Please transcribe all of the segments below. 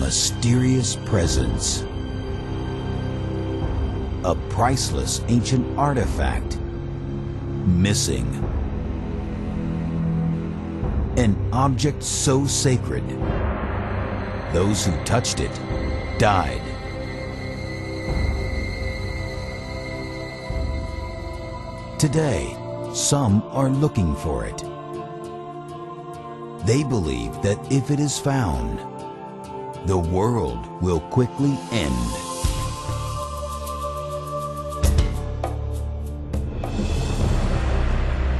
mysterious presence. A priceless ancient artifact missing. An object so sacred, those who touched it died. Today, some are looking for it. They believe that if it is found, the world will quickly end.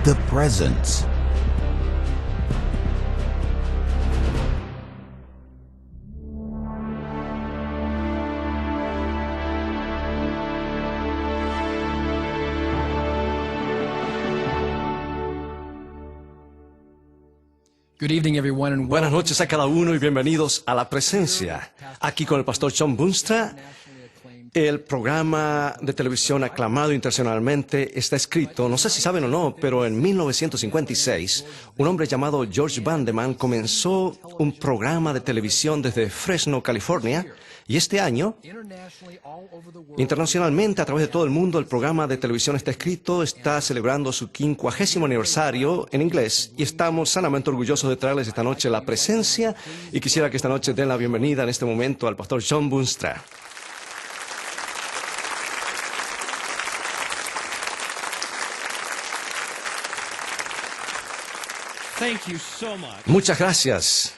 The presence. Good evening, everyone, and Buenas noches a cada uno y bienvenidos a La Presencia. Aquí con el pastor John Boonstra. El programa de televisión aclamado internacionalmente está escrito, no sé si saben o no, pero en 1956, un hombre llamado George Vandeman comenzó un programa de televisión desde Fresno, California, y este año, internacionalmente, a través de todo el mundo, el programa de televisión está escrito, está celebrando su 50º aniversario en inglés, y estamos sanamente orgullosos de traerles esta noche La Presencia, y quisiera que esta noche den la bienvenida en este momento al pastor John Boonstra. Muchas gracias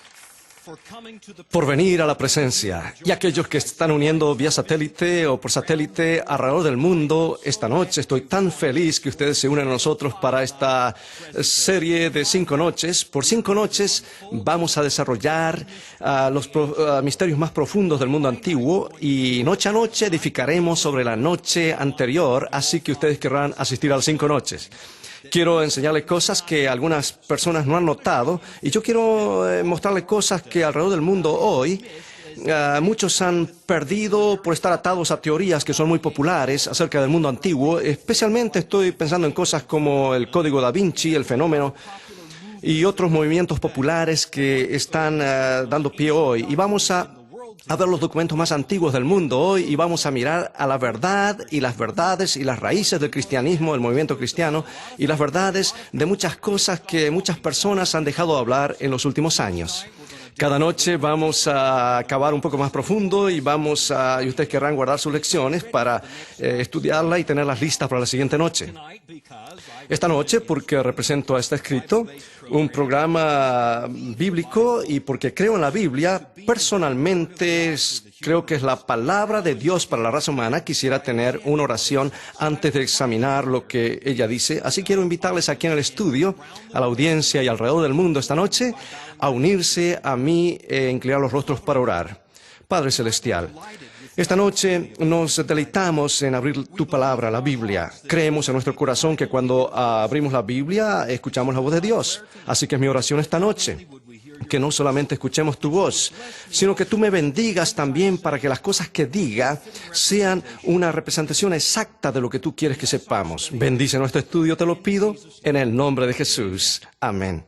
por venir a La Presencia. Y aquellos que están uniendo vía satélite o por satélite alrededor del mundo, esta noche estoy tan feliz que ustedes se unen a nosotros para esta serie de 5 noches. Por 5 noches vamos a desarrollar los misterios más profundos del mundo antiguo y noche a noche edificaremos sobre la noche anterior, así que ustedes querrán asistir a las 5 noches. Quiero enseñarles cosas que algunas personas no han notado y yo quiero mostrarles cosas que alrededor del mundo hoy muchos han perdido por estar atados a teorías que son muy populares acerca del mundo antiguo. Especialmente estoy pensando en cosas como el Código Da Vinci, el fenómeno y otros movimientos populares que están dando pie hoy. Y vamos a ver los documentos más antiguos del mundo hoy y vamos a mirar a la verdad y las verdades y las raíces del cristianismo, del movimiento cristiano y las verdades de muchas cosas que muchas personas han dejado de hablar en los últimos años. Cada noche vamos a acabar un poco más profundo y y ustedes querrán guardar sus lecciones para estudiarla y tenerlas listas para la siguiente noche. Esta noche, porque represento a Está Escrito, un programa bíblico y porque creo en la Biblia, personalmente creo que es la palabra de Dios para la raza humana. Quisiera tener una oración antes de examinar lo que ella dice. Así quiero invitarles aquí en el estudio, a la audiencia y alrededor del mundo esta noche, a unirse a mí e inclinar los rostros para orar. Padre Celestial, esta noche nos deleitamos en abrir tu palabra, la Biblia. Creemos en nuestro corazón que cuando abrimos la Biblia, escuchamos la voz de Dios. Así que es mi oración esta noche, que no solamente escuchemos tu voz, sino que tú me bendigas también para que las cosas que diga sean una representación exacta de lo que tú quieres que sepamos. Bendice nuestro estudio, te lo pido, en el nombre de Jesús. Amén.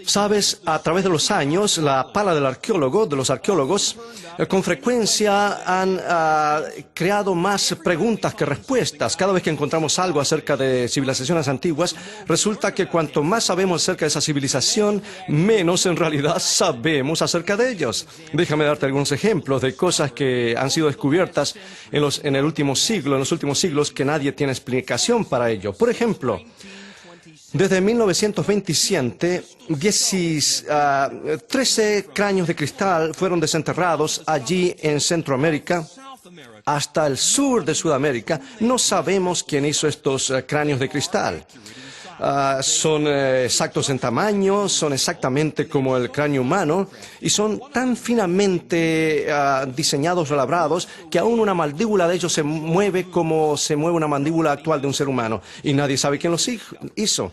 Sabes, a través de los años, la pala de los arqueólogos, con frecuencia han creado más preguntas que respuestas. Cada vez que encontramos algo acerca de civilizaciones antiguas, resulta que cuanto más sabemos acerca de esa civilización, menos en realidad sabemos acerca de ellos. Déjame darte algunos ejemplos de cosas que han sido descubiertas en los últimos siglos, que nadie tiene explicación para ello. Por ejemplo, desde 1927, 13 cráneos de cristal fueron desenterrados allí en Centroamérica hasta el sur de Sudamérica. No sabemos quién hizo estos cráneos de cristal. Son exactos en tamaño, son exactamente como el cráneo humano y son tan finamente diseñados o labrados que aún una mandíbula de ellos se mueve como se mueve una mandíbula actual de un ser humano y nadie sabe quién los hizo.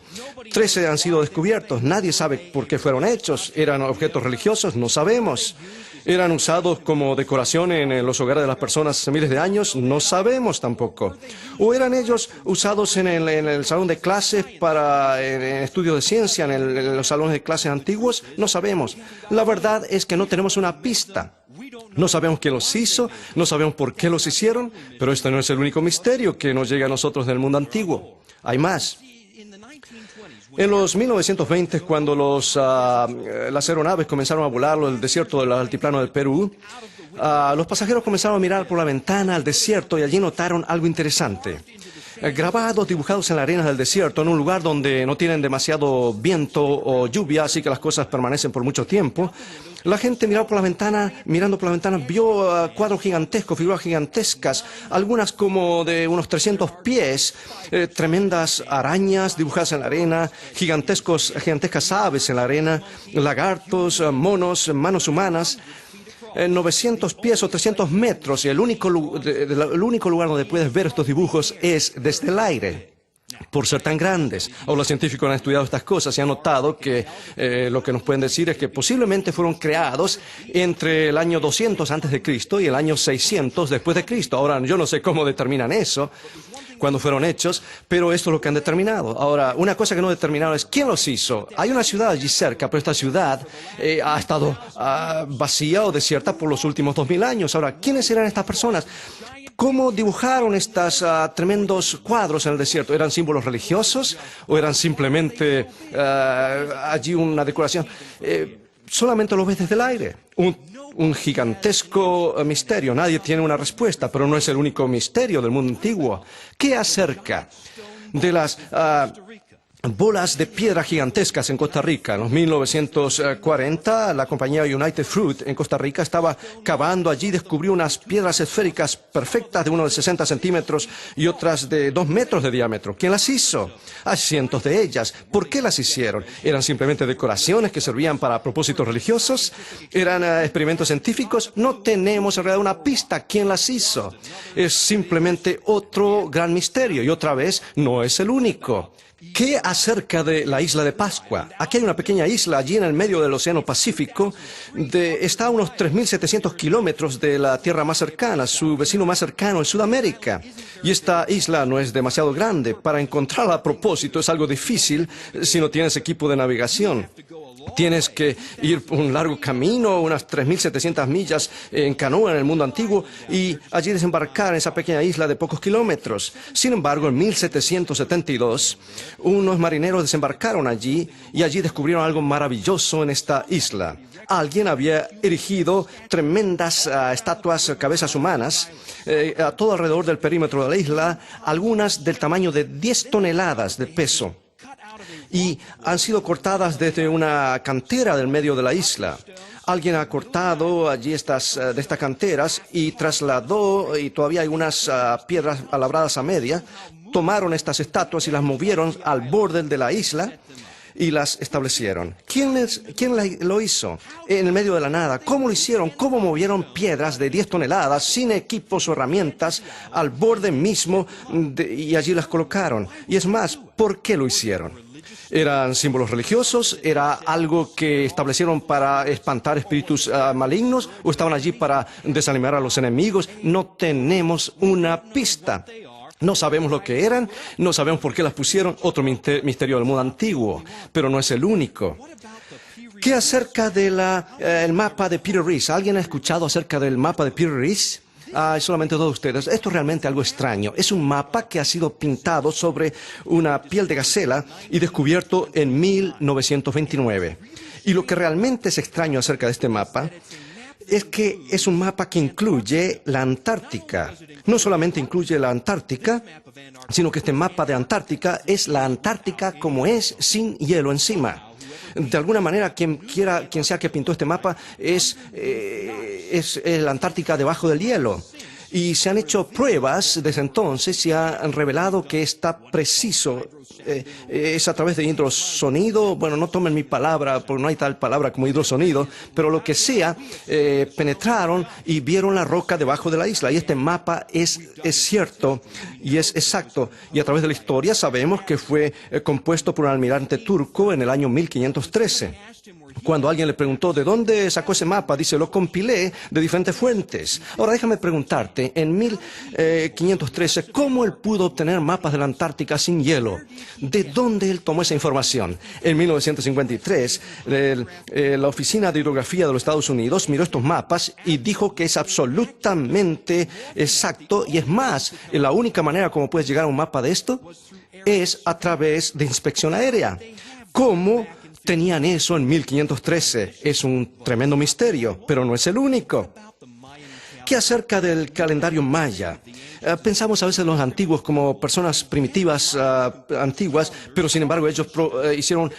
13 han sido descubiertos, nadie sabe por qué fueron hechos, eran objetos religiosos, no sabemos. ¿Eran usados como decoración en los hogares de las personas hace miles de años? No sabemos tampoco. ¿O eran ellos usados en el salón de clases en estudios de ciencia, en los salones de clases antiguos? No sabemos. La verdad es que no tenemos una pista. No sabemos quién los hizo, no sabemos por qué los hicieron, pero este no es el único misterio que nos llega a nosotros del mundo antiguo. Hay más. En los 1920, cuando las aeronaves comenzaron a volar el desierto del altiplano del Perú, los pasajeros comenzaron a mirar por la ventana al desierto y allí notaron algo interesante. Grabados, dibujados en la arena del desierto, en un lugar donde no tienen demasiado viento o lluvia, así que las cosas permanecen por mucho tiempo. La gente mirando por la ventana, vio cuadros gigantescos, figuras gigantescas, algunas como de unos 300 pies, tremendas arañas dibujadas en la arena, gigantescas aves en la arena, lagartos, monos, manos humanas. 900 pies o 300 metros, y el único lugar donde puedes ver estos dibujos es desde el aire, por ser tan grandes. Ahora los científicos han estudiado estas cosas y han notado que lo que nos pueden decir es que posiblemente fueron creados entre el año 200 antes de Cristo y el año 600 después de Cristo. Ahora, yo no sé cómo determinan eso, cuándo fueron hechos, pero esto es lo que han determinado. Ahora, una cosa que no determinaron es quién los hizo. Hay una ciudad allí cerca, pero esta ciudad ha estado vacía o desierta por los últimos 2000 años. Ahora, ¿quiénes eran estas personas? ¿Cómo dibujaron estos tremendos cuadros en el desierto? ¿Eran símbolos religiosos o eran simplemente allí una decoración? Solamente lo ves desde el aire. Un gigantesco misterio. Nadie tiene una respuesta, pero no es el único misterio del mundo antiguo. ¿Qué acerca de las bolas de piedra gigantescas en Costa Rica? En los 1940, la compañía United Fruit en Costa Rica estaba cavando allí, descubrió unas piedras esféricas perfectas de unos 60 centímetros y otras de 2 metros de diámetro. ¿Quién las hizo? Hay cientos de ellas. ¿Por qué las hicieron? ¿Eran simplemente decoraciones que servían para propósitos religiosos? ¿Eran experimentos científicos? No tenemos en realidad una pista. ¿Quién las hizo? Es simplemente otro gran misterio y otra vez no es el único. ¿Qué acerca de la isla de Pascua? Aquí hay una pequeña isla allí en el medio del Océano Pacífico. Está a unos 3.700 kilómetros de la tierra más cercana. Su vecino más cercano es Sudamérica. Y esta isla no es demasiado grande. Para encontrarla a propósito es algo difícil si no tienes equipo de navegación. Tienes que ir un largo camino, unas 3.700 millas en canoa en el mundo antiguo, y allí desembarcar en esa pequeña isla de pocos kilómetros. Sin embargo, en 1772, unos marineros desembarcaron allí y allí descubrieron algo maravilloso en esta isla. Alguien había erigido tremendas estatuas, cabezas humanas, a todo alrededor del perímetro de la isla, algunas del tamaño de 10 toneladas de peso. Y han sido cortadas desde una cantera del medio de la isla. Alguien ha cortado allí de estas canteras y trasladó, y todavía hay unas piedras labradas a media. Tomaron estas estatuas y las movieron al borde de la isla y las establecieron. ¿Quién lo hizo? En el medio de la nada. ¿Cómo lo hicieron? ¿Cómo movieron piedras de 10 toneladas sin equipos o herramientas al borde mismo y allí las colocaron? Y es más, ¿por qué lo hicieron? ¿Eran símbolos religiosos? ¿Era algo que establecieron para espantar espíritus malignos? ¿O estaban allí para desanimar a los enemigos? No tenemos una pista. No sabemos lo que eran, no sabemos por qué las pusieron. Otro misterio del mundo antiguo, pero no es el único. ¿Qué acerca del mapa de Peter Rees? ¿Alguien ha escuchado acerca del mapa de Peter Rees? Solamente dos de ustedes. Esto es realmente algo extraño. Es un mapa que ha sido pintado sobre una piel de gacela y descubierto en 1929. Y lo que realmente es extraño acerca de este mapa es que es un mapa que incluye la Antártica. No solamente incluye la Antártica, sino que este mapa de Antártica es la Antártica como es, sin hielo encima. De alguna manera, quien sea que pintó este mapa es la Antártica debajo del hielo. Y se han hecho pruebas desde entonces y han revelado que está preciso. Es a través de hidrosonido. Bueno, no tomen mi palabra, porque no hay tal palabra como hidrosonido, pero lo que sea, penetraron y vieron la roca debajo de la isla. Y este mapa es cierto y es exacto. Y a través de la historia sabemos que fue compuesto por un almirante turco en el año 1513. Cuando alguien le preguntó de dónde sacó ese mapa, dice, lo compilé de diferentes fuentes. Ahora déjame preguntarte, en 1513, ¿cómo él pudo obtener mapas de la Antártica sin hielo? ¿De dónde él tomó esa información? En 1953, la Oficina de Hidrografía de los Estados Unidos miró estos mapas y dijo que es absolutamente exacto, y es más, la única manera como puedes llegar a un mapa de esto es a través de inspección aérea. ¿Cómo tenían eso en 1513? Es un tremendo misterio, pero no es el único. ¿Qué acerca del calendario maya? Pensamos a veces los antiguos como personas primitivas antiguas, pero sin embargo ellos hicieron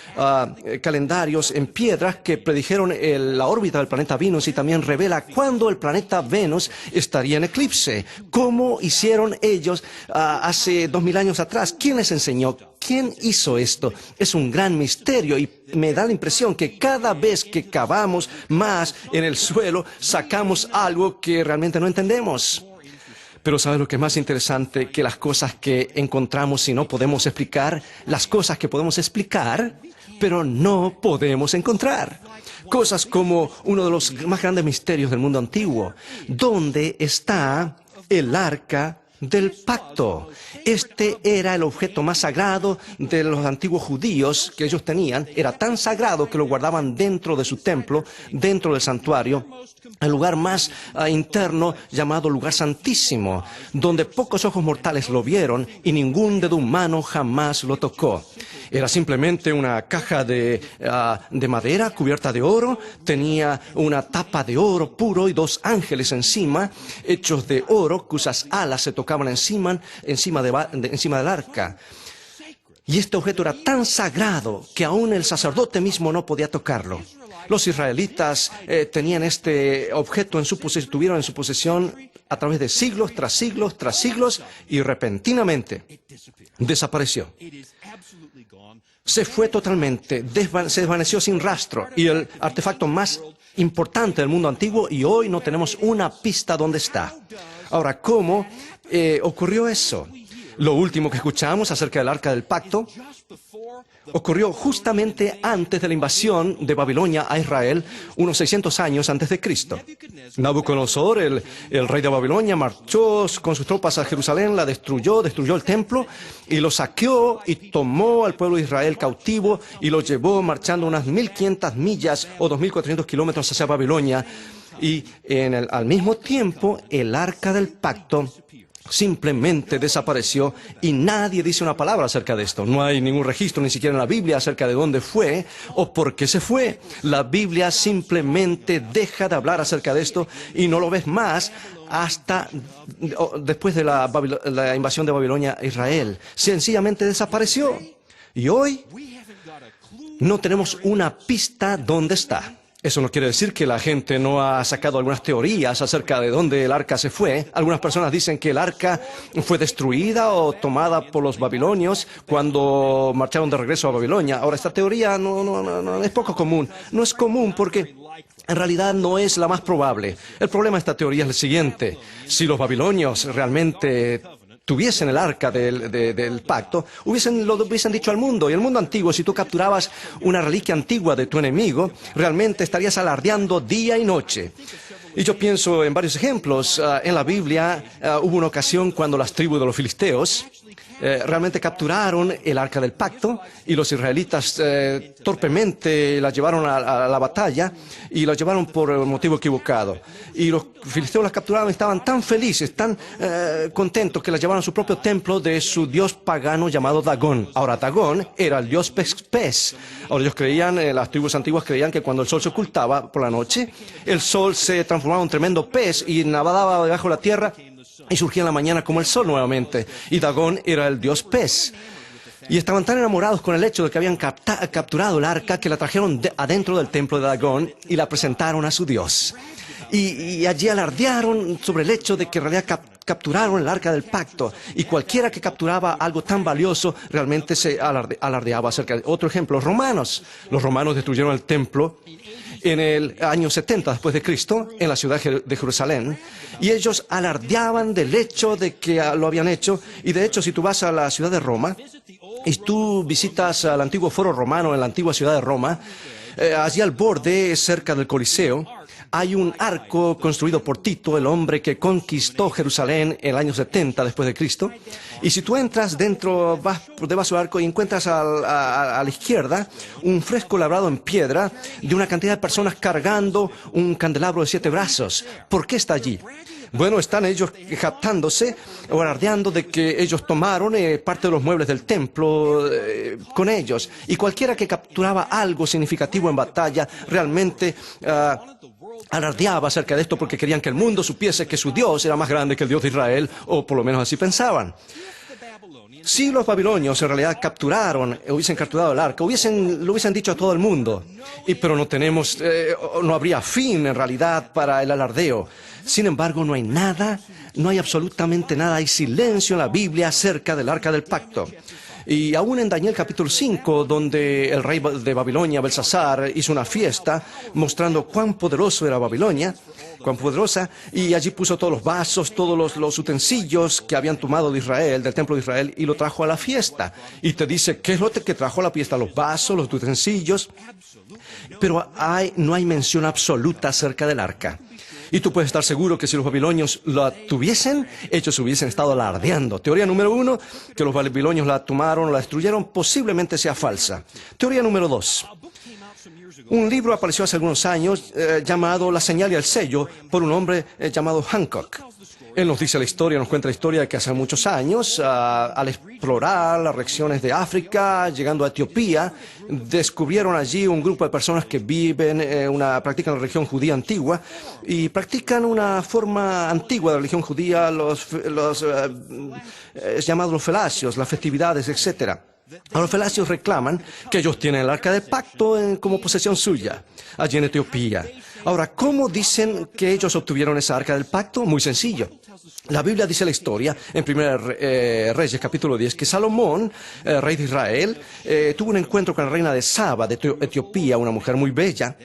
calendarios en piedras que predijeron la órbita del planeta Venus y también revela cuándo el planeta Venus estaría en eclipse. ¿Cómo hicieron ellos hace 2000 años atrás? ¿Quién les enseñó? ¿Quién hizo esto? Es un gran misterio y me da la impresión que cada vez que cavamos más en el suelo, sacamos algo que realmente no entendemos. Pero ¿sabes lo que es más interesante que las cosas que encontramos y no podemos explicar? Las cosas que podemos explicar, pero no podemos encontrar. Cosas como uno de los más grandes misterios del mundo antiguo. ¿Dónde está el arca del pacto? Este era el objeto más sagrado de los antiguos judíos que ellos tenían. Era tan sagrado que lo guardaban dentro de su templo, dentro del santuario, el lugar más interno llamado lugar santísimo, donde pocos ojos mortales lo vieron y ningún dedo humano jamás lo tocó. Era simplemente una caja de madera cubierta de oro, tenía una tapa de oro puro y dos ángeles encima, hechos de oro, cuyas alas se tocaban encima del arca. Y este objeto era tan sagrado que aún el sacerdote mismo no podía tocarlo. Los israelitas tenían este objeto tuvieron en su posesión a través de siglos tras siglos tras siglos, y repentinamente desapareció. Se fue totalmente, se desvaneció sin rastro, y el artefacto más importante del mundo antiguo, y hoy no tenemos una pista dónde está. Ahora, ¿cómo ocurrió eso? Lo último que escuchamos acerca del Arca del Pacto ocurrió justamente antes de la invasión de Babilonia a Israel, unos 600 años antes de Cristo. Nabucodonosor, el rey de Babilonia, marchó con sus tropas a Jerusalén, la destruyó el templo y lo saqueó y tomó al pueblo de Israel cautivo y lo llevó marchando unas 1.500 millas o 2.400 kilómetros hacia Babilonia. Y al mismo tiempo, el Arca del Pacto simplemente desapareció y nadie dice una palabra acerca de esto. No hay ningún registro, ni siquiera en la Biblia, acerca de dónde fue o por qué se fue. La Biblia simplemente deja de hablar acerca de esto y no lo ves más hasta después de la invasión de Babilonia a Israel. Sencillamente desapareció. Y hoy no tenemos una pista dónde está. Eso no quiere decir que la gente no ha sacado algunas teorías acerca de dónde el arca se fue. Algunas personas dicen que el arca fue destruida o tomada por los babilonios cuando marcharon de regreso a Babilonia. Ahora, esta teoría no es poco común. No es común porque en realidad no es la más probable. El problema de esta teoría es el siguiente. Si los babilonios realmente tuviesen el arca del pacto, lo hubiesen dicho al mundo. Y el mundo antiguo, si tú capturabas una reliquia antigua de tu enemigo, realmente estarías alardeando día y noche. Y yo pienso en varios ejemplos. En la Biblia hubo una ocasión cuando las tribus de los filisteos realmente capturaron el arca del pacto y los israelitas torpemente la llevaron a la batalla y la llevaron por el motivo equivocado. Y los filisteos las capturaron y estaban tan felices, tan contentos que la llevaron a su propio templo de su dios pagano llamado Dagón. Ahora, Dagón era el dios pez. Ahora, ellos creían, las tribus antiguas creían que cuando el sol se ocultaba por la noche, el sol se transformaba en un tremendo pez y nadaba debajo de la tierra y surgía en la mañana como el sol nuevamente. Y Dagón era el dios pez. Y estaban tan enamorados con el hecho de que habían capturado el arca que la trajeron adentro del templo de Dagón y la presentaron a su dios. Y allí alardearon sobre el hecho de que en realidad capturaron el arca del pacto. Y cualquiera que capturaba algo tan valioso realmente se alardeaba acerca de... Otro ejemplo, los romanos. Los romanos destruyeron el templo en el año 70 después de Cristo, en la ciudad de Jerusalén, y ellos alardeaban del hecho de que lo habían hecho. Y de hecho, si tú vas a la ciudad de Roma y tú visitas al antiguo foro romano en la antigua ciudad de Roma, allí al borde, cerca del Coliseo, hay un arco construido por Tito, el hombre que conquistó Jerusalén en el año 70 después de Cristo. Y si tú entras dentro, vas debajo del arco y encuentras a la izquierda un fresco labrado en piedra de una cantidad de personas cargando un candelabro de 7 brazos. ¿Por qué está allí? Bueno, están ellos jactándose o alardeando de que ellos tomaron parte de los muebles del templo con ellos. Y cualquiera que capturaba algo significativo en batalla realmente alardeaba acerca de esto porque querían que el mundo supiese que su Dios era más grande que el Dios de Israel, o por lo menos así pensaban. Si los babilonios en realidad hubiesen capturado el arca, lo hubiesen dicho a todo el mundo. Pero no habría fin en realidad para el alardeo. Sin embargo, no hay absolutamente nada, hay silencio en la Biblia acerca del arca del pacto. Y aún en Daniel capítulo 5, donde el rey de Babilonia, Belsasar, hizo una fiesta mostrando cuán poderoso era Babilonia, cuán poderosa, y allí puso todos los vasos, todos los utensilios que habían tomado de Israel, del templo de Israel, y lo trajo a la fiesta. Y te dice, ¿qué es lo que trajo a la fiesta? Los vasos, los utensilios. Pero no hay mención absoluta acerca del arca. Y tú puedes estar seguro que si los babilonios la tuviesen, ellos hubiesen estado alardeando. Teoría número 1, que los babilonios la tomaron o la destruyeron, posiblemente sea falsa. Teoría número 2. Un libro apareció hace algunos años llamado La señal y el sello por un hombre llamado Hancock. Él nos dice la historia, nos cuenta la historia de que hace muchos años, al explorar las regiones de África, llegando a Etiopía, descubrieron allí un grupo de personas que practican la religión judía antigua y practican una forma antigua de la religión judía, llamados los felacios, las festividades, etc. Ahora los felacios reclaman que ellos tienen el arca del pacto como posesión suya, allí en Etiopía. Ahora, ¿cómo dicen que ellos obtuvieron esa arca del pacto? Muy sencillo. La Biblia dice la historia, en 1 Reyes capítulo 10, que Salomón, rey de Israel, tuvo un encuentro con la reina de Saba, de Etiopía, una mujer muy bella.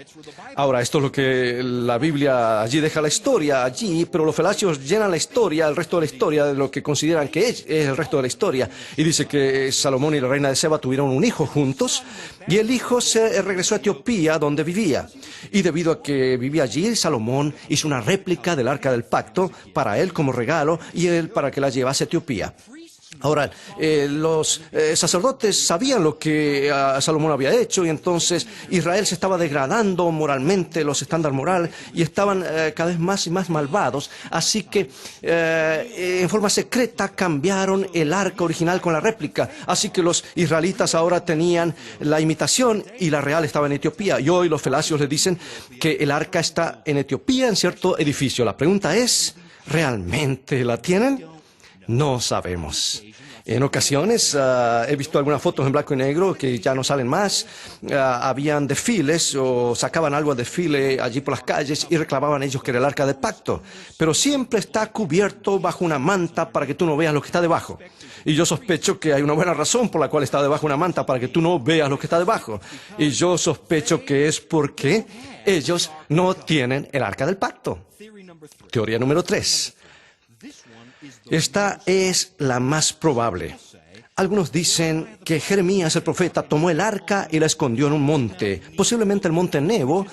Ahora, esto es lo que la Biblia allí deja la historia, pero los felacios llenan la historia, el resto de la historia, de lo que consideran que es el resto de la historia. Y dice que Salomón y la reina de Saba tuvieron un hijo juntos, y el hijo se regresó a Etiopía, donde vivía. Y debido a que vivía allí, Salomón hizo una réplica del arca del pacto para él como regalo y él para que la llevase a Etiopía. Ahora, los sacerdotes sabían lo que Salomón había hecho y entonces Israel se estaba degradando moralmente, los estándares morales, y estaban cada vez más y más malvados. Así que en forma secreta cambiaron el arca original con la réplica. Así que los israelitas ahora tenían la imitación y la real estaba en Etiopía. Y hoy los felacios les dicen que el arca está en Etiopía, en cierto edificio. La pregunta es, ¿realmente la tienen? No sabemos. En ocasiones he visto algunas fotos en blanco y negro que ya no salen más. Habían desfiles o sacaban algo de desfile allí por las calles y reclamaban ellos que era el arca del pacto. Pero siempre está cubierto bajo una manta para que tú no veas lo que está debajo. Y yo sospecho que hay una buena razón por la cual está debajo una manta para que tú no veas lo que está debajo. Y yo sospecho que es porque ellos no tienen el arca del pacto. Teoría número 3. Esta es la más probable. Algunos dicen que Jeremías el profeta tomó el arca y la escondió en un monte, posiblemente el monte Nebo,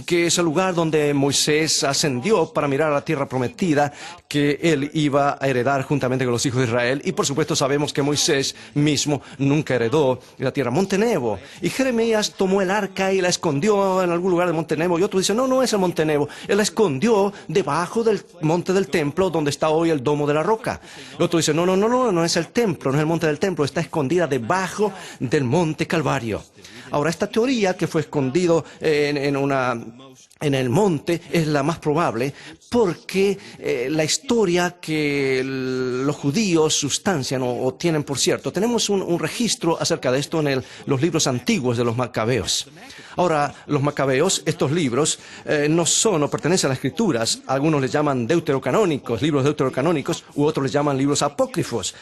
que es el lugar donde Moisés ascendió para mirar a la tierra prometida que él iba a heredar juntamente con los hijos de Israel. Y por supuesto sabemos que Moisés mismo nunca heredó la tierra, monte Nebo. Y Jeremías tomó el arca y la escondió en algún lugar del monte Nebo. Y otros dicen, no es el monte Nebo. Él la escondió debajo del monte del templo donde está hoy el domo de la roca. Y otros dicen, no es el templo, no es el monte del templo. Está escondida debajo del monte Calvario. Ahora, esta teoría que fue escondido en el monte es la más probable porque la historia que los judíos sustancian o tienen por cierto. Tenemos un registro acerca de esto en los libros antiguos de los macabeos. Ahora, los macabeos, estos libros, no pertenecen a las escrituras. Algunos les llaman deuterocanónicos, libros deuterocanónicos, u otros les llaman libros apócrifos.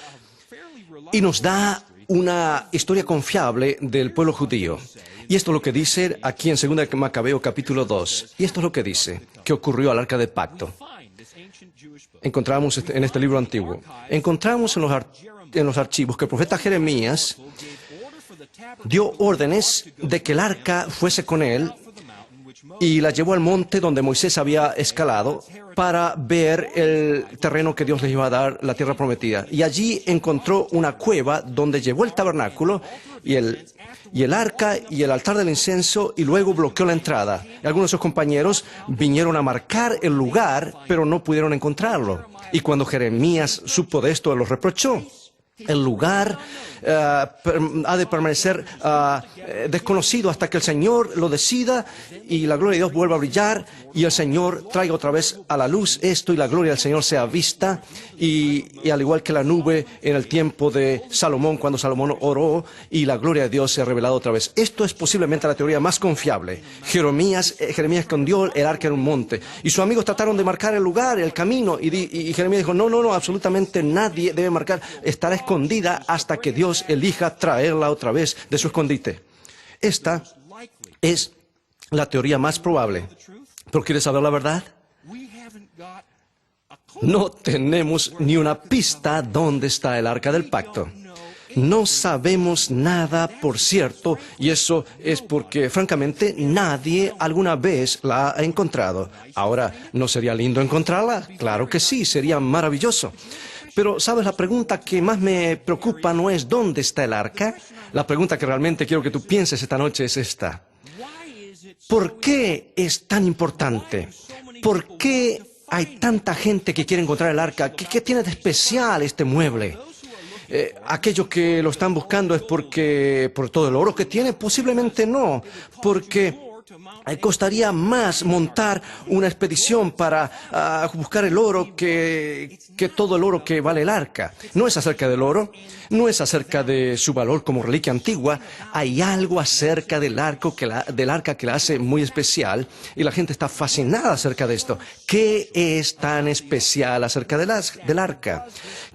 Y nos da una historia confiable del pueblo judío. Y esto es lo que dice aquí en 2 Macabeo capítulo 2. Y esto es lo que dice, que ocurrió al arca del pacto. Encontramos en este libro antiguo. Encontramos en los archivos que el profeta Jeremías dio órdenes de que el arca fuese con él y la llevó al monte donde Moisés había escalado para ver el terreno que Dios les iba a dar, la tierra prometida. Y allí encontró una cueva donde llevó el tabernáculo y el arca y el altar del incienso, y luego bloqueó la entrada. Y algunos de sus compañeros vinieron a marcar el lugar, pero no pudieron encontrarlo. Y cuando Jeremías supo de esto, los reprochó. El lugar ha de permanecer desconocido hasta que el Señor lo decida y la gloria de Dios vuelva a brillar y el Señor traiga otra vez a la luz esto y la gloria del Señor sea vista y al igual que la nube en el tiempo de Salomón, cuando Salomón oró y la gloria de Dios se ha revelado otra vez. Esto es posiblemente la teoría más confiable. Jeremías escondió el arca en un monte y sus amigos trataron de marcar el lugar, el camino, y Jeremías dijo, no, absolutamente nadie debe marcar, estará escondida hasta que Dios elija traerla otra vez de su escondite. Esta es la teoría más probable. ¿Pero quieres saber la verdad? No tenemos ni una pista dónde está el arca del pacto. No sabemos nada, por cierto, y eso es porque, francamente, nadie alguna vez la ha encontrado. Ahora, ¿no sería lindo encontrarla? Claro que sí, sería maravilloso. Pero, ¿sabes? La pregunta que más me preocupa no es ¿dónde está el arca? La pregunta que realmente quiero que tú pienses esta noche es esta. ¿Por qué es tan importante? ¿Por qué hay tanta gente que quiere encontrar el arca? ¿Qué tiene de especial este mueble? Aquellos que lo están buscando es por todo el oro que tiene, posiblemente no, porque costaría más montar una expedición para buscar el oro que todo el oro que vale el arca. No es acerca del oro, no es acerca de su valor como reliquia antigua. Hay algo acerca del arca que la hace muy especial y la gente está fascinada acerca de esto. ¿Qué es tan especial acerca del arca?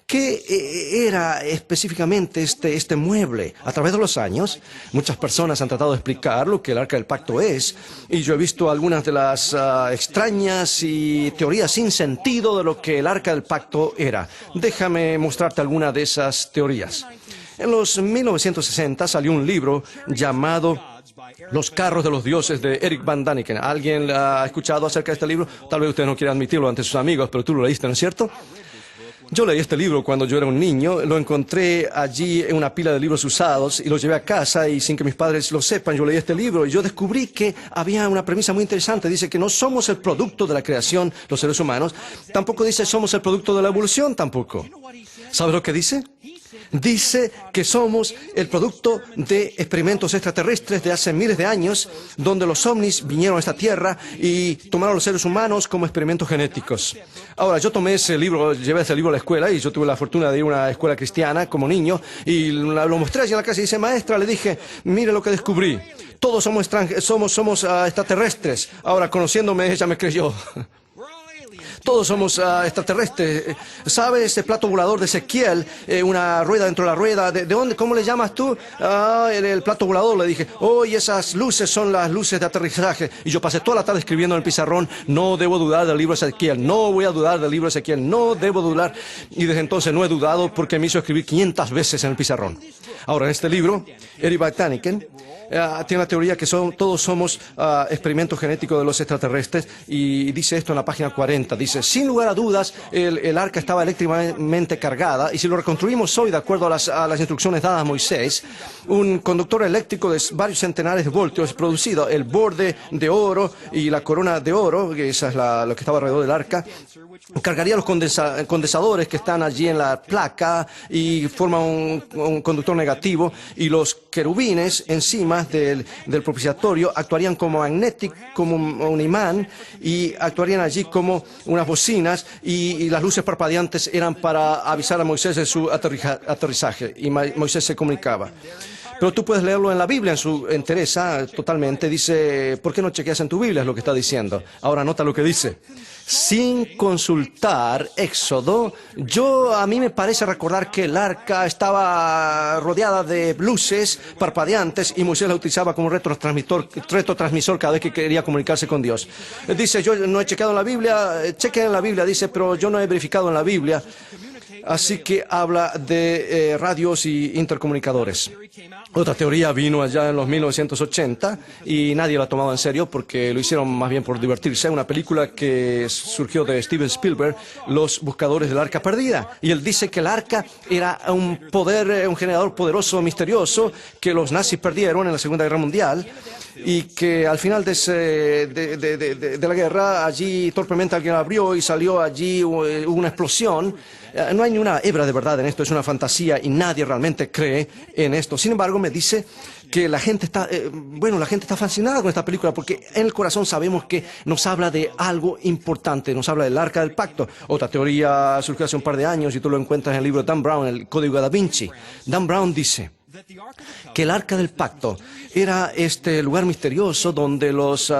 ¿Qué era específicamente este mueble? A través de los años, muchas personas han tratado de explicar lo que el arca del pacto es, y yo he visto algunas de las extrañas y teorías sin sentido de lo que el arca del pacto era. Déjame mostrarte alguna de esas teorías. En los 1960 salió un libro llamado Los carros de los dioses, de Eric Van Daniken. ¿Alguien ha escuchado acerca de este libro? Tal vez usted no quiera admitirlo ante sus amigos, pero tú lo leíste, ¿no es cierto? Yo leí este libro cuando yo era un niño, lo encontré allí en una pila de libros usados y lo llevé a casa y sin que mis padres lo sepan, yo leí este libro y yo descubrí que había una premisa muy interesante. Dice que no somos el producto de la creación, los seres humanos, tampoco dice somos el producto de la evolución, tampoco. ¿Sabes lo que dice? Dice que somos el producto de experimentos extraterrestres de hace miles de años, donde los ovnis vinieron a esta tierra y tomaron a los seres humanos como experimentos genéticos. Ahora, yo tomé ese libro, llevé ese libro a la escuela y yo tuve la fortuna de ir a una escuela cristiana como niño y lo mostré allí en la clase y dice, maestra, le dije, mire lo que descubrí. Todos somos extraterrestres. Ahora, conociéndome, ella me creyó. Todos somos extraterrestres. ¿Sabes ese plato volador de Ezequiel? Una rueda dentro de la rueda. ¿De dónde? ¿Cómo le llamas tú? El plato volador, le dije. Y esas luces son las luces de aterrizaje. Y yo pasé toda la tarde escribiendo en el pizarrón, no debo dudar del libro de Ezequiel, no voy a dudar del libro de Ezequiel, no debo dudar. Y desde entonces no he dudado porque me hizo escribir 500 veces en el pizarrón. Ahora, en este libro, Eric Van Daniken tiene la teoría que todos somos experimentos genéticos de los extraterrestres y dice esto en la página 40. Dice, sin lugar a dudas, el arca estaba eléctricamente cargada y si lo reconstruimos hoy de acuerdo a las instrucciones dadas a Moisés, un conductor eléctrico de varios centenares de voltios es producido. El borde de oro y la corona de oro, que esa es lo que estaba alrededor del arca, cargaría los condensadores que están allí en la placa y forman un conductor negativo y los querubines encima del propiciatorio actuarían como magnético, como un imán y actuarían allí como unas bocinas y las luces parpadeantes eran para avisar a Moisés de su aterrizaje y Moisés se comunicaba. Pero tú puedes leerlo en la Biblia, interesa totalmente. Dice, ¿por qué no chequeas en tu Biblia? Es lo que está diciendo. Ahora nota lo que dice. Sin consultar Éxodo, a mí me parece recordar que el arca estaba rodeada de luces parpadeantes y Moisés la utilizaba como retrotransmisor cada vez que quería comunicarse con Dios. Dice, yo no he chequeado en la Biblia, chequen en la Biblia, dice, pero yo no he verificado en la Biblia. Así que habla de radios y intercomunicadores. Otra teoría vino allá en los 1980 y nadie la tomaba en serio porque lo hicieron más bien por divertirse. Una película que surgió de Steven Spielberg, Los Buscadores del Arca Perdida. Y él dice que el arca era un generador poderoso, misterioso, que los nazis perdieron en la Segunda Guerra Mundial. Y que al final de la guerra, allí torpemente alguien la abrió y salió allí una explosión. No hay ni una hebra de verdad en esto, es una fantasía y nadie realmente cree en esto. Sin embargo, me dice que la gente está fascinada con esta película porque en el corazón sabemos que nos habla de algo importante, nos habla del Arca del Pacto. Otra teoría surgió hace un par de años y tú lo encuentras en el libro de Dan Brown, el Código da Vinci. Dan Brown dice que el Arca del Pacto era este lugar misterioso donde los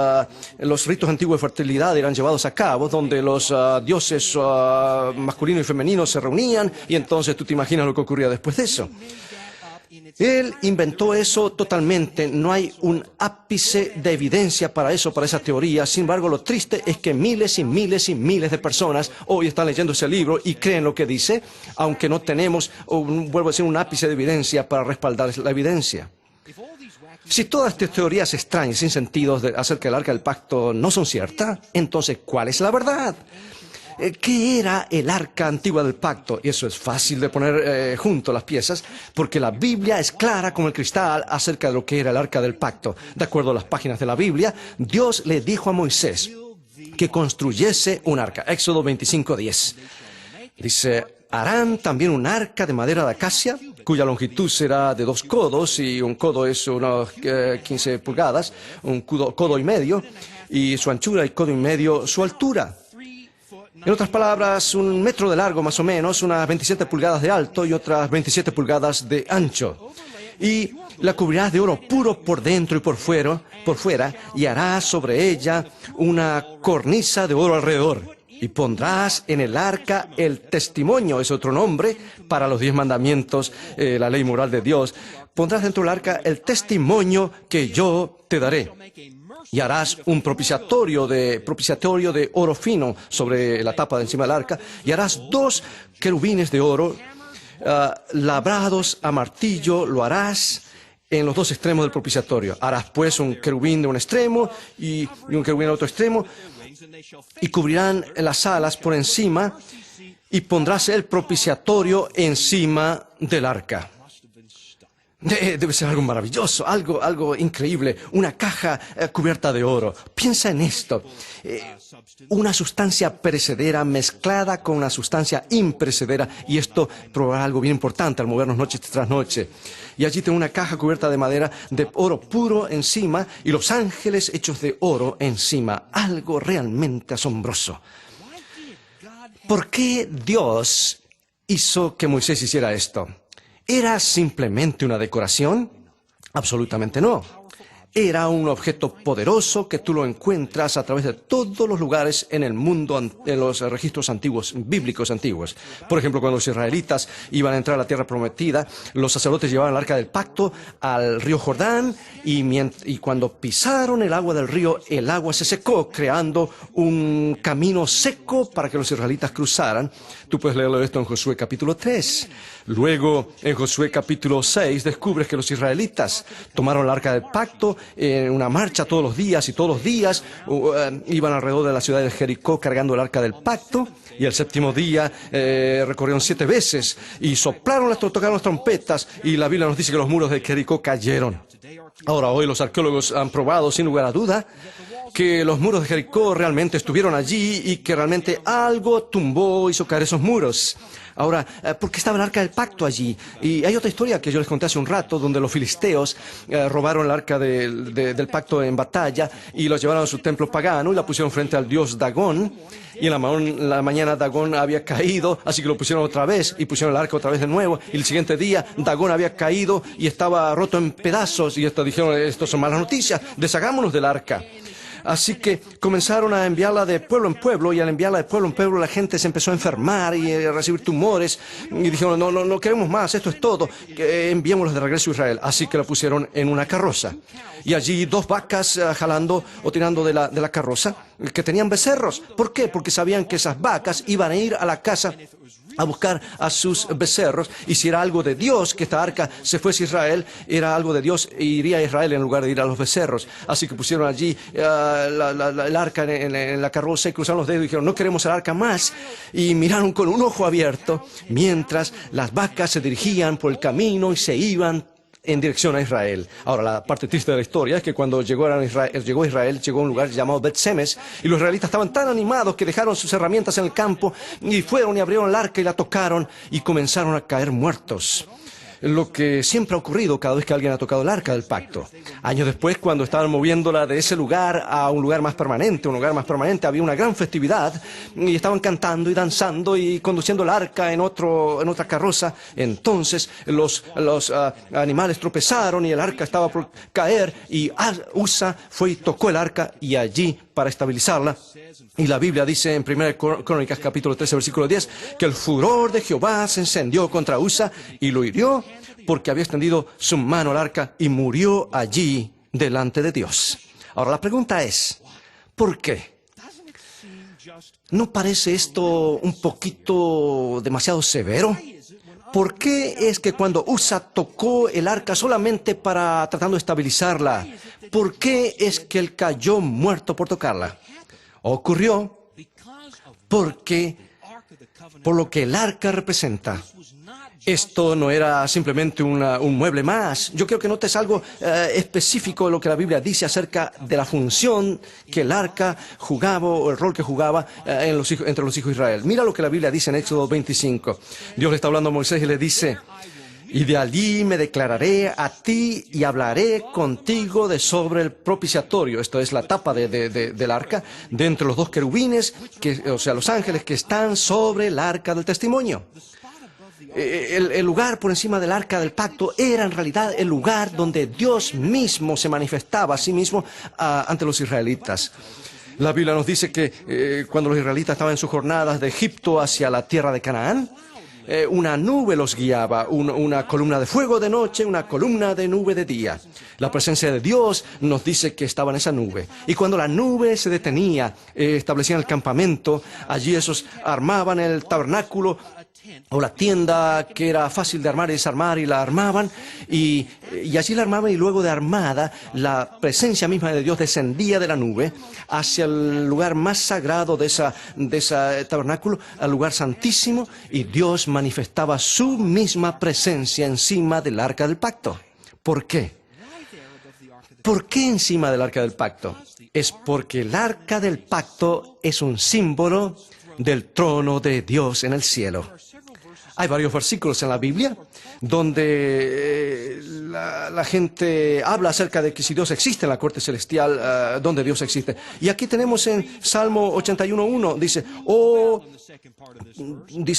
ritos antiguos de fertilidad eran llevados a cabo, donde los dioses masculinos y femeninos se reunían, y entonces tú te imaginas lo que ocurría después de eso. Él inventó eso totalmente, no hay un ápice de evidencia para eso, para esa teoría. Sin embargo, lo triste es que miles y miles y miles de personas hoy están leyendo ese libro y creen lo que dice, aunque no tenemos, vuelvo a decir, un ápice de evidencia para respaldar la evidencia. Si todas estas teorías extrañas, sin sentido acerca del Arca del Pacto no son ciertas, entonces, ¿cuál es la verdad? ¿Qué era el Arca Antigua del Pacto? Y eso es fácil de poner junto las piezas, porque la Biblia es clara como el cristal acerca de lo que era el Arca del Pacto. De acuerdo a las páginas de la Biblia, Dios le dijo a Moisés que construyese un arca. Éxodo 25:10. Dice, harán también un arca de madera de acacia, cuya longitud será de 2 codos, y un codo es unas 15 pulgadas, un codo y medio, y su anchura y codo y medio su altura. En otras palabras, 1 metro de largo más o menos, unas 27 pulgadas de alto y otras 27 pulgadas de ancho. Y la cubrirás de oro puro por dentro y por fuera, y harás sobre ella una cornisa de oro alrededor. Y pondrás en el arca el testimonio, es otro nombre para los 10 mandamientos, la ley moral de Dios. Pondrás dentro del arca el testimonio que yo te daré. Y harás un propiciatorio de oro fino sobre la tapa de encima del arca. Y harás 2 querubines de oro labrados a martillo, lo harás en los 2 extremos del propiciatorio. Harás pues un querubín de un extremo y un querubín del otro extremo. Y cubrirán las alas por encima y pondrás el propiciatorio encima del arca. Debe ser algo maravilloso, algo increíble, una caja cubierta de oro. Piensa en esto, una sustancia perecedera mezclada con una sustancia imperecedera, y esto probará algo bien importante al movernos noche tras noche. Y allí tengo una caja cubierta de madera de oro puro encima y los ángeles hechos de oro encima, algo realmente asombroso. ¿Por qué Dios hizo que Moisés hiciera esto? ¿Era simplemente una decoración? Absolutamente no. Era un objeto poderoso que tú lo encuentras a través de todos los lugares en el mundo, en los registros antiguos, bíblicos antiguos. Por ejemplo, cuando los israelitas iban a entrar a la tierra prometida, los sacerdotes llevaban el arca del pacto al río Jordán y cuando pisaron el agua del río, el agua se secó, creando un camino seco para que los israelitas cruzaran. Tú puedes leerlo esto en Josué capítulo 3. Luego, en Josué capítulo 6, descubres que los israelitas tomaron el arca del pacto en una marcha todos los días, y todos los días iban alrededor de la ciudad de Jericó cargando el arca del pacto, y el 7º día recorrieron 7 veces y tocaron las trompetas, y la Biblia nos dice que los muros de Jericó cayeron. Ahora, hoy los arqueólogos han probado sin lugar a duda que los muros de Jericó realmente estuvieron allí y que realmente algo hizo caer esos muros. Ahora, ¿por qué estaba el arca del pacto allí? Y hay otra historia que yo les conté hace un rato, donde los filisteos robaron el arca del pacto en batalla y los llevaron a su templo pagano y la pusieron frente al dios Dagón. Y en la mañana Dagón había caído, así que lo pusieron otra vez y pusieron el arca otra vez de nuevo. Y el siguiente día Dagón había caído y estaba roto en pedazos. Y dijeron, esto son malas noticias, deshagámonos del arca. Así que comenzaron a enviarla de pueblo en pueblo, y al enviarla de pueblo en pueblo la gente se empezó a enfermar y a recibir tumores, y dijeron, no queremos más, esto es todo, enviémoslos de regreso a Israel. Así que la pusieron en una carroza, y allí 2 vacas jalando o tirando de la carroza, que tenían becerros. ¿Por qué? Porque sabían que esas vacas iban a ir a la casa a buscar a sus becerros, y si era algo de Dios que esta arca se fuese a Israel, era algo de Dios e iría a Israel en lugar de ir a los becerros. Así que pusieron allí el arca en la carroza y cruzaron los dedos y dijeron, no queremos el arca más, y miraron con un ojo abierto mientras las vacas se dirigían por el camino y se iban en dirección a Israel. Ahora, la parte triste de la historia es que cuando llegó a Israel, llegó a un lugar llamado Bet-Semes, y los israelitas estaban tan animados que dejaron sus herramientas en el campo y fueron y abrieron el arca y la tocaron y comenzaron a caer muertos. Lo que siempre ha ocurrido cada vez que alguien ha tocado el arca del pacto. Años después, cuando estaban moviéndola de ese lugar a un lugar más permanente, había una gran festividad y estaban cantando y danzando y conduciendo el arca en otra carroza. Entonces los animales tropezaron y el arca estaba por caer, y Usa fue y tocó el arca y allí, para estabilizarla, y la Biblia dice en 1 Crónicas capítulo 13 versículo 10 que el furor de Jehová se encendió contra Usa y lo hirió porque había extendido su mano al arca y murió allí delante de Dios. Ahora la pregunta es, ¿por qué? ¿No parece esto un poquito demasiado severo? ¿Por qué es que cuando Usa tocó el arca solamente tratando de estabilizarla, por qué es que él cayó muerto por tocarla? Ocurrió por lo que el arca representa. Esto no era simplemente un mueble más. Yo creo que notes algo específico de lo que la Biblia dice acerca de la función que el arca jugaba, o el rol que jugaba entre los hijos de Israel. Mira lo que la Biblia dice en Éxodo 25. Dios le está hablando a Moisés y le dice, y de allí me declararé a ti y hablaré contigo sobre el propiciatorio. Esto es la tapa del arca, de entre los dos querubines, o sea, los ángeles que están sobre el arca del testimonio. El lugar por encima del arca del pacto era en realidad el lugar donde Dios mismo se manifestaba a sí mismo ante los israelitas. La Biblia nos dice que cuando los israelitas estaban en sus jornadas de Egipto hacia la tierra de Canaán, una nube los guiaba, una columna de fuego de noche, una columna de nube de día. La presencia de Dios nos dice que estaba en esa nube. Y cuando la nube se detenía, establecían el campamento, allí esos armaban el tabernáculo o la tienda que era fácil de armar y desarmar, y la armaban, y allí la armaban, y luego de armada, la presencia misma de Dios descendía de la nube hacia el lugar más sagrado de ese tabernáculo, al lugar santísimo, y Dios manifestaba su misma presencia encima del arca del pacto. ¿Por qué? ¿Por qué encima del arca del pacto? Es porque el arca del pacto es un símbolo del trono de Dios en el cielo. Hay varios versículos en la Biblia donde la gente habla acerca de que si Dios existe en la corte celestial, donde Dios existe. Y aquí tenemos en Salmo 81.1, dice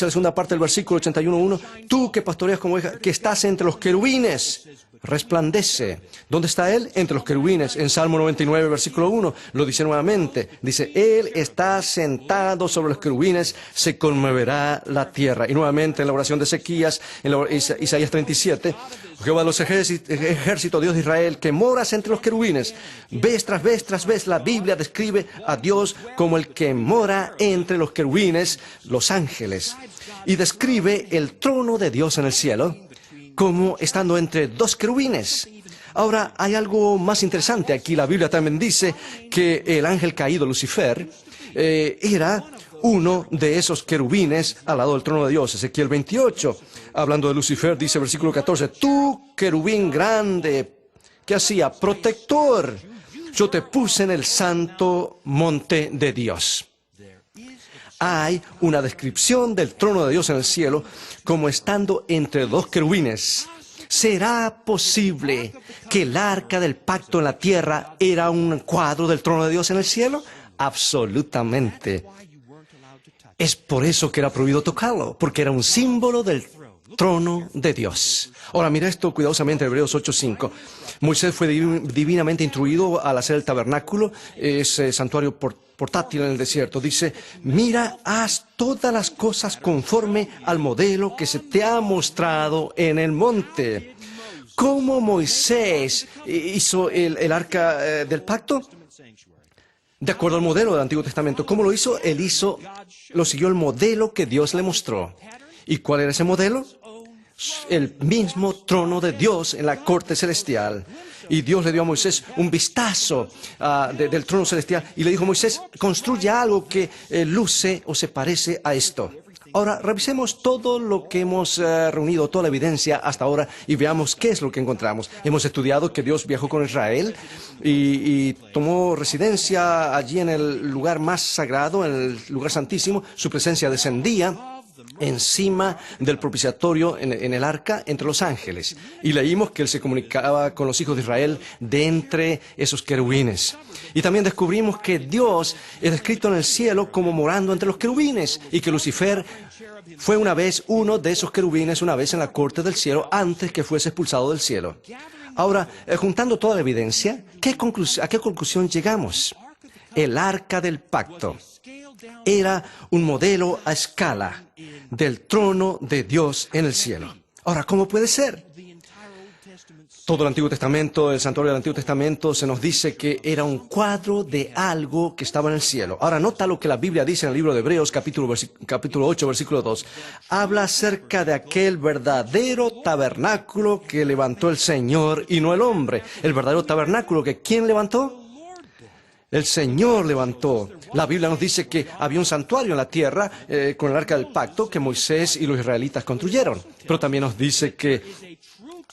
la segunda parte del versículo 81.1, tú que pastoreas como oveja, que estás entre los querubines, resplandece. ¿Dónde está Él? Entre los querubines. En Salmo 99, versículo 1, lo dice nuevamente. Dice, Él está sentado sobre los querubines, se conmoverá la tierra. Y nuevamente en la oración de Ezequías, en Isaías 37, Jehová de los ejércitos, Dios de Israel, que moras entre los querubines. Vez tras vez, la Biblia describe a Dios como el que mora entre los querubines, los ángeles. Y describe el trono de Dios en el cielo como estando entre dos querubines. Ahora, hay algo más interesante aquí. La Biblia también dice que el ángel caído, Lucifer, era uno de esos querubines al lado del trono de Dios. Ezequiel 28, hablando de Lucifer, dice versículo 14, tú, querubín grande, ¿qué hacía? Protector. Yo te puse en el santo monte de Dios. Hay una descripción del trono de Dios en el cielo como estando entre dos querubines. ¿Será posible que el arca del pacto en la tierra era un cuadro del trono de Dios en el cielo? Absolutamente. Es por eso que era prohibido tocarlo, porque era un símbolo del trono de Dios. Ahora, mira esto cuidadosamente, Hebreos 8:5. Moisés fue divinamente instruido al hacer el tabernáculo, ese santuario portátil en el desierto. Dice, mira, haz todas las cosas conforme al modelo que se te ha mostrado en el monte. ¿Cómo Moisés hizo el arca del pacto? De acuerdo al modelo del Antiguo Testamento. ¿Cómo lo hizo? Él siguió el modelo que Dios le mostró. ¿Y cuál era ese modelo? El mismo trono de Dios en la corte celestial. Y Dios le dio a Moisés un vistazo del trono celestial y le dijo: Moisés, construye algo que luce o se parece a esto. Ahora, revisemos todo lo que hemos reunido, toda la evidencia hasta ahora, y veamos qué es lo que encontramos. Hemos estudiado que Dios viajó con Israel y tomó residencia allí en el lugar más sagrado, en el lugar santísimo. Su presencia descendía encima del propiciatorio en el arca entre los ángeles. Y leímos que él se comunicaba con los hijos de Israel de entre esos querubines. Y también descubrimos que Dios es descrito en el cielo como morando entre los querubines y que Lucifer fue una vez uno de esos querubines, una vez en la corte del cielo, antes que fuese expulsado del cielo. Ahora, juntando toda la evidencia, ¿a qué conclusión llegamos? El arca del pacto era un modelo a escala del trono de Dios en el cielo. Ahora, ¿cómo puede ser? Todo el Antiguo Testamento, el santuario del Antiguo Testamento, se nos dice que era un cuadro de algo que estaba en el cielo. Ahora, nota lo que la Biblia dice en el libro de Hebreos, capítulo 8, versículo 2. Habla acerca de aquel verdadero tabernáculo que levantó el Señor y no el hombre. El verdadero tabernáculo que ¿quién levantó? El Señor levantó. La Biblia nos dice que había un santuario en la tierra con el arca del pacto que Moisés y los israelitas construyeron. Pero también nos dice que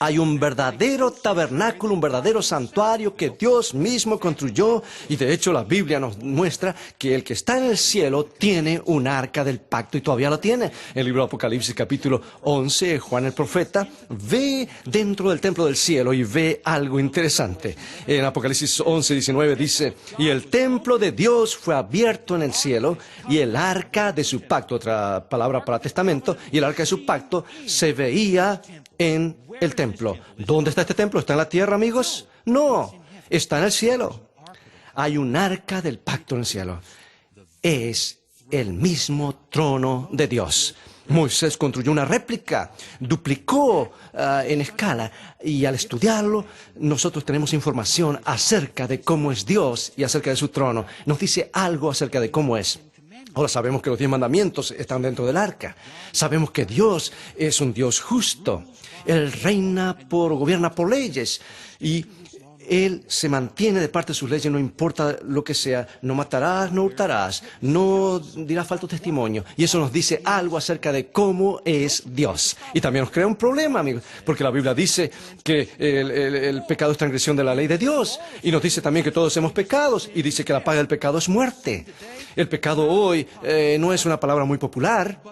hay un verdadero tabernáculo, un verdadero santuario que Dios mismo construyó. Y de hecho la Biblia nos muestra que el que está en el cielo tiene un arca del pacto y todavía lo tiene. En el libro de Apocalipsis capítulo 11, Juan el profeta ve dentro del templo del cielo y ve algo interesante. En Apocalipsis 11, 19 dice: y el templo de Dios fue abierto en el cielo y el arca de su pacto, otra palabra para testamento, y el arca de su pacto se veía en el templo. ¿Dónde está este templo? ¿Está en la tierra, amigos? No, está en el cielo. Hay un arca del pacto en el cielo. Es el mismo trono de Dios. Moisés construyó una réplica, duplicó en escala, y al estudiarlo, nosotros tenemos información acerca de cómo es Dios y acerca de su trono. Nos dice algo acerca de cómo es. Ahora sabemos que los 10 mandamientos están dentro del arca. Sabemos que Dios es un Dios justo. Él gobierna por leyes y Él se mantiene de parte de sus leyes, no importa lo que sea. No matarás, no hurtarás, no dirás falso testimonio. Y eso nos dice algo acerca de cómo es Dios. Y también nos crea un problema, amigos, porque la Biblia dice que el pecado es transgresión de la ley de Dios. Y nos dice también que todos hemos pecados. Y dice que la paga del pecado es muerte. El pecado hoy no es una palabra muy popular,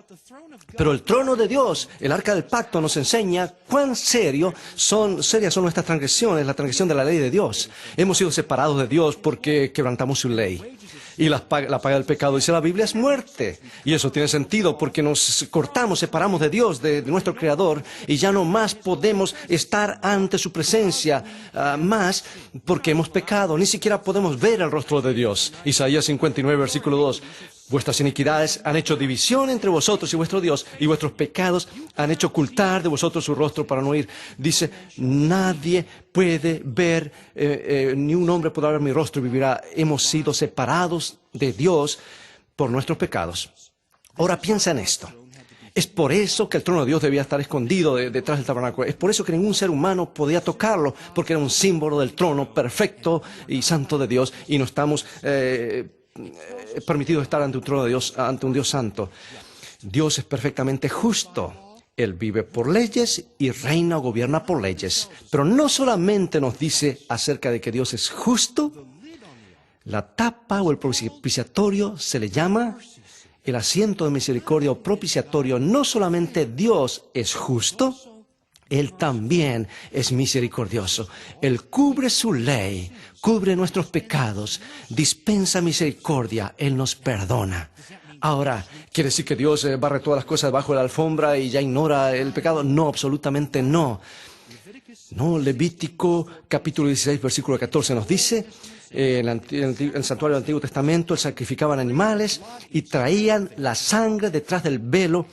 pero el trono de Dios, el arca del pacto, nos enseña cuán serias son nuestras transgresiones, la transgresión de la ley de Dios. Hemos sido separados de Dios porque quebrantamos su ley. Y la paga del pecado, dice la Biblia, es muerte. Y eso tiene sentido porque nos separamos de Dios, de nuestro Creador, y ya no más podemos estar ante su presencia, más porque hemos pecado. Ni siquiera podemos ver el rostro de Dios. Isaías 59, versículo 2. Vuestras iniquidades han hecho división entre vosotros y vuestro Dios, y vuestros pecados han hecho ocultar de vosotros su rostro para no oír. Dice, nadie puede ver, ni un hombre podrá ver mi rostro y vivirá. Hemos sido separados de Dios por nuestros pecados. Ahora piensa en esto. Es por eso que el trono de Dios debía estar escondido detrás del tabernáculo. Es por eso que ningún ser humano podía tocarlo, porque era un símbolo del trono perfecto y santo de Dios, y no estamos permitidos estar ante un trono de Dios, ante un Dios santo. Dios es perfectamente justo. Él vive por leyes y reina o gobierna por leyes. Pero no solamente nos dice acerca de que Dios es justo. La tapa o el propiciatorio se le llama el asiento de misericordia o propiciatorio. No solamente Dios es justo, Él también es misericordioso. Él cubre su ley, cubre nuestros pecados, dispensa misericordia, Él nos perdona. Ahora, ¿quiere decir que Dios barre todas las cosas debajo de la alfombra y ya ignora el pecado? No, absolutamente no. No, Levítico capítulo 16, versículo 14 nos dice, en el santuario del Antiguo Testamento, sacrificaban animales y traían la sangre detrás del velo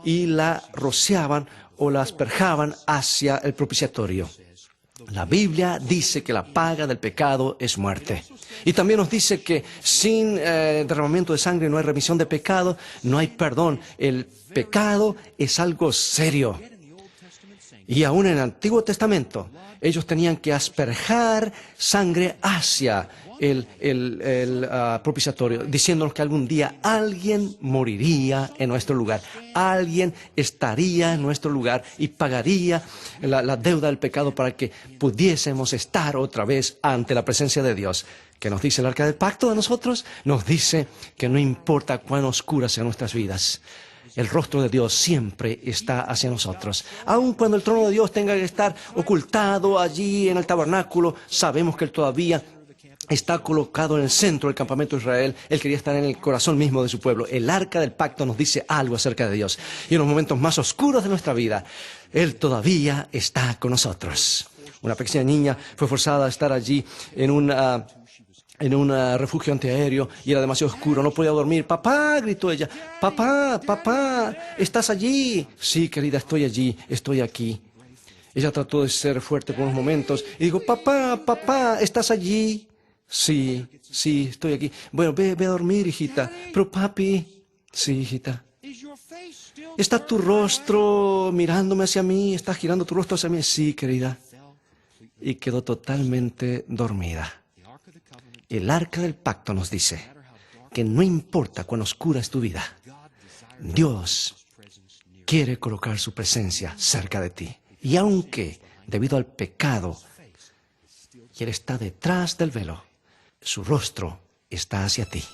y la rociaban o la asperjaban hacia el propiciatorio. La Biblia dice que la paga del pecado es muerte. Y también nos dice que sin derramamiento de sangre no hay remisión de pecado, no hay perdón. El pecado es algo serio. Y aún en el Antiguo Testamento, ellos tenían que asperjar sangre hacia el propiciatorio, diciéndonos que algún día alguien moriría en nuestro lugar. Alguien estaría en nuestro lugar y pagaría la deuda del pecado para que pudiésemos estar otra vez ante la presencia de Dios. ¿Qué nos dice el Arca del Pacto de nosotros? Nos dice que no importa cuán oscuras sean nuestras vidas, el rostro de Dios siempre está hacia nosotros. Aun cuando el trono de Dios tenga que estar ocultado allí en el tabernáculo, sabemos que Él todavía está colocado en el centro del campamento de Israel. Él quería estar en el corazón mismo de su pueblo. El Arca del Pacto nos dice algo acerca de Dios. Y en los momentos más oscuros de nuestra vida, Él todavía está con nosotros. Una pequeña niña fue forzada a estar allí en un refugio antiaéreo y era demasiado oscuro, no podía dormir. Papá, gritó ella, papá, ¿estás allí? Sí, querida, estoy allí, estoy aquí. Ella trató de ser fuerte por unos momentos y dijo, papá, ¿estás allí? Sí, estoy aquí. Bueno, ve a dormir, hijita. Pero papi, sí, hijita. ¿Está tu rostro mirándome hacia mí? ¿Estás girando tu rostro hacia mí? Sí, querida. Y quedó totalmente dormida. El Arca del Pacto nos dice que no importa cuán oscura es tu vida, Dios quiere colocar su presencia cerca de ti. Y aunque, debido al pecado, Él está detrás del velo, su rostro está hacia ti.